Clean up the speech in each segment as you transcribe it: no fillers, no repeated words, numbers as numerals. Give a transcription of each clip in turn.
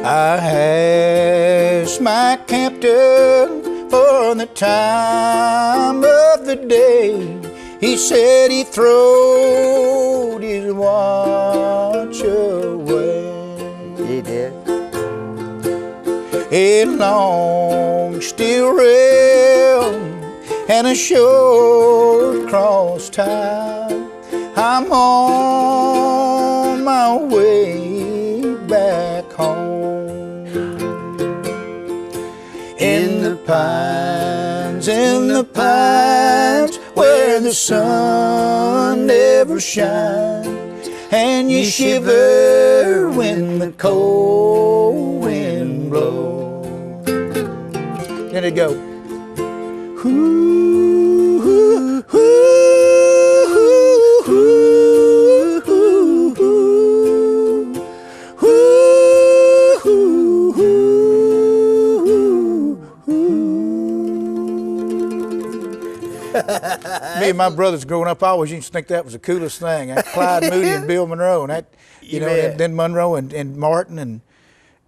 I asked my captain for the time of the day. He said he throwed his watch away. He did. A long steel rail and a short cross tie. I'm on my way back home. In the pines, where the sun never shines, and you shiver when the cold wind blows. Then it go. Ooh, ooh, ooh, ooh, ooh, ooh, ooh, Me and my brothers growing up, I always used to think that was the coolest thing. Clyde Moody and Bill Monroe, and that, and then Monroe and Martin, and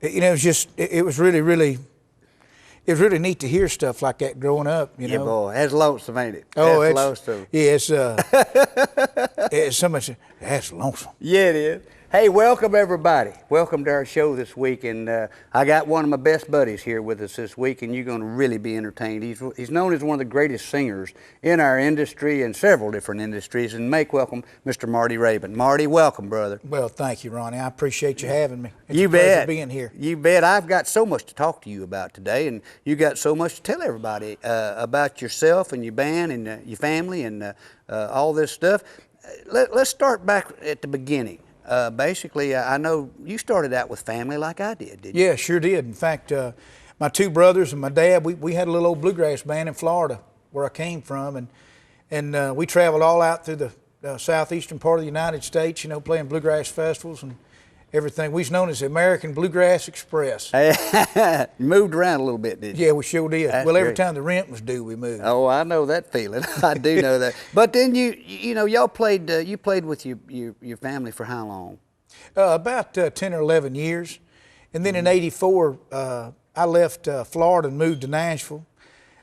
it was just, it was really neat to hear stuff like that growing up. Yeah, boy, that's lonesome, ain't it? Oh, that's lonesome. Yeah, it's so much. That's lonesome. Yeah, it is. Hey, welcome everybody. Welcome to our show this week, and I got one of my best buddies here with us this week, and you're going to really be entertained. He's known as one of the greatest singers in our industry and several different industries. And make welcome Mr. Marty Raybon. Marty, welcome, brother. Well, thank you, Ronnie. I appreciate you having me. It's you a pleasure bet. being here. You bet. I've got so much to talk to you about today, and you got so much to tell everybody about yourself and your band and your family and all this stuff. Let's start back at the beginning. Basically, I know you started out with family like I did, didn't you? Yeah, sure did. In fact, my two brothers and my dad, we had a little old bluegrass band in Florida where I came from, and we traveled all out through the southeastern part of the United States, playing bluegrass festivals and everything. We was known as the American Bluegrass Express. You moved around a little bit, didn't you? Yeah, we sure did. That's well, every great. time the rent was due, we moved. Oh, I know that feeling. I do know that. But then y'all played. You played with your family for how long? About 10 or 11 years. And then in '84, I left Florida and moved to Nashville.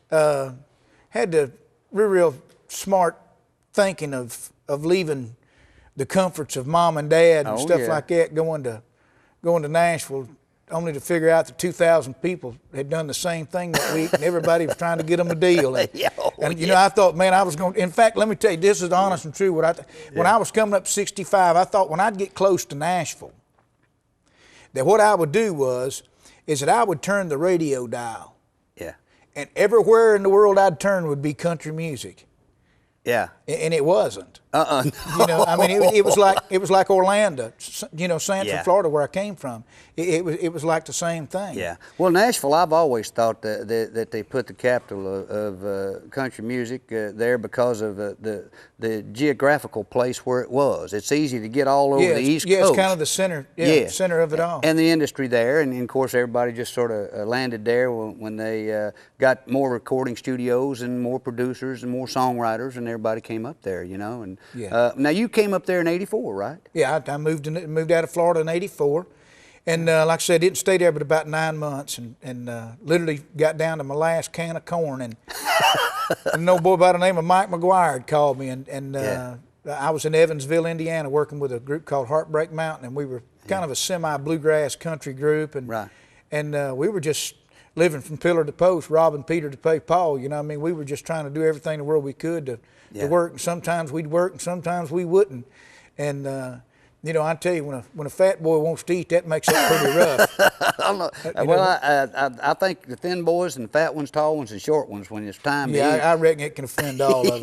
Had the real smart thinking of leaving the comforts of mom and dad and stuff like that, going to Nashville, only to figure out that 2,000 people had done the same thing that week, and everybody was trying to get them a deal. And, I thought, man, I was going to, in fact, let me tell you, this is honest and true. When I was coming up 65, I thought when I'd get close to Nashville, that what I would do is that I would turn the radio dial. Yeah. And everywhere in the world I'd turn would be country music. Yeah. And it wasn't. No. It was like Orlando, Sanford, Florida, where I came from. It was like the same thing. Yeah. Well, Nashville, I've always thought that they put the capital of country music there because of the geographical place where it was. It's easy to get all over the East Coast. Yeah, it's kind of the center. Yeah, center of it all. And the industry there, and of course everybody just sort of landed there when they got more recording studios and more producers and more songwriters, and everybody came up there, and. Yeah. Now you came up there in '84, right? Yeah, I moved out of Florida in '84, and like I said, didn't stay there but about 9 months, and literally got down to my last can of corn, and an old boy by the name of Mike McGuire had called me, and I was in Evansville, Indiana, working with a group called Heartbreak Mountain, and we were kind of a semi-bluegrass country group, and we were just living from pillar to post, robbing Peter to pay Paul. We were just trying to do everything in the world we could to work. And sometimes we'd work, and sometimes we wouldn't. And I tell you, when a fat boy wants to eat, that makes it pretty rough. I think the thin boys and fat ones, tall ones and short ones, when it's time to eat. Yeah, I reckon it can offend all of them.